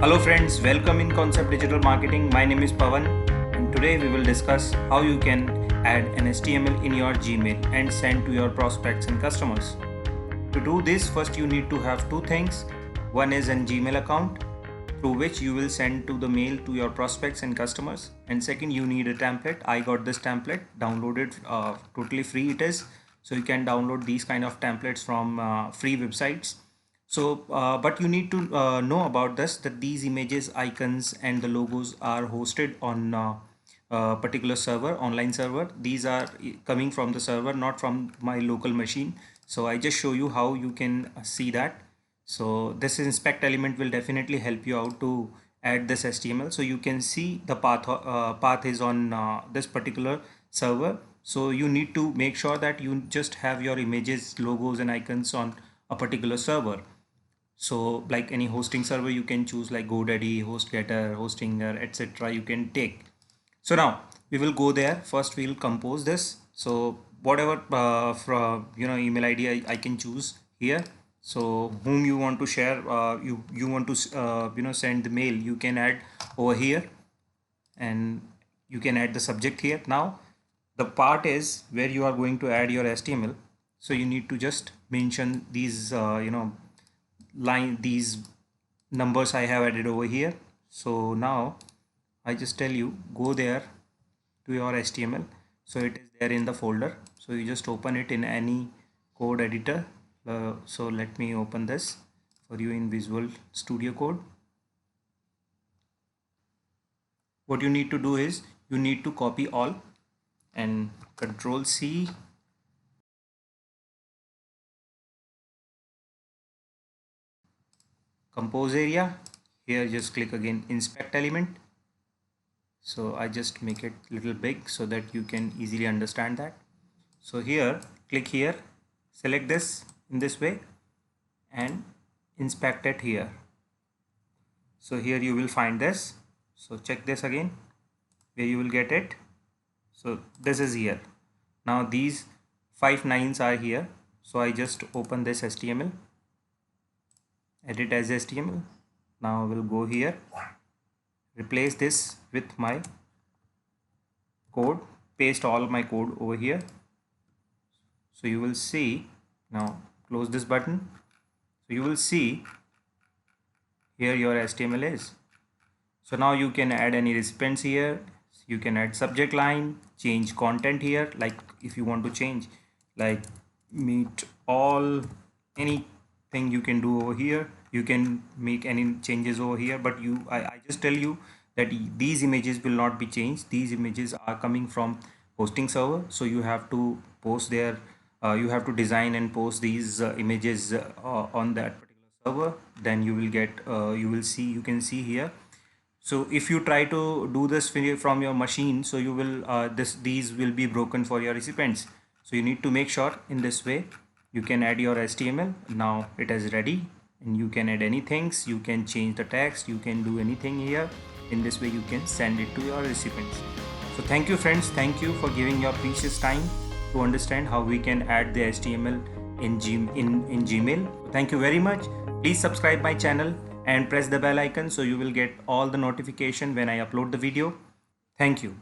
Hello friends, welcome in Concept Digital Marketing. My name is Pawan and today we will discuss how you can add an HTML in your Gmail and send to your prospects and customers. To do this, first you need to have two things. One is an Gmail account through which you will send to the mail to your prospects and customers, and second you need a template. I got this template downloaded, totally free it is, so you can download these kind of templates from free websites. So but you need to know about this, that these images, icons and the logos are hosted on a particular server, online server. These are coming from the server, not from my local machine. So I just show you how you can see that. So this inspect element will definitely help you out to add this HTML. So you can see the path is on this particular server. So you need to make sure that you just have your images, logos and icons on a particular server. So like any hosting server, you can choose like GoDaddy, HostGator, Hostinger, etc. you can take. So now we will go there. First we'll compose this. So whatever from email ID I can choose here. So whom you want to share, you want to send the mail, you can add over here, and you can add the subject here. Now the part is where you are going to add your HTML. So you need to just mention these these numbers I have added over here. So now I just tell you, go there to your HTML. So it is there in the folder. So you just open it in any code editor. So let me open this for you in Visual Studio Code. What you need to do is you need to copy all and Control C. Compose area. Here just click again inspect element. So I just make it little big so that you can easily understand that. So here, click here, select this in this way and inspect it here. So here you will find this. So check this again where you will get it. So this is here. Now these 5 nines are here. So I just open this HTML, edit as HTML. Now we'll go here, replace this with my code, paste all my code over here. So you will see, now close this button. So you will see here your HTML is. So now you can add any recipients here. You can add subject line, change content here. Like if you want to change like meet all, anything you can do over here. You can make any changes over here, but I just tell you that these images will not be changed. These images are coming from hosting server. So you have to post there. You have to design and post these images on that particular server. Then you will get, you can see here. So if you try to do this from your machine, so you will these will be broken for your recipients. So you need to make sure in this way you can add your HTML. Now it is ready and you can add anything. You can change the text, you can do anything here. In this way you can send it to your recipients. So thank you friends, thank you for giving your precious time to understand how we can add the HTML in Gmail. Thank you very much. Please subscribe my channel and press the bell icon so you will get all the notification when I upload the video. Thank you.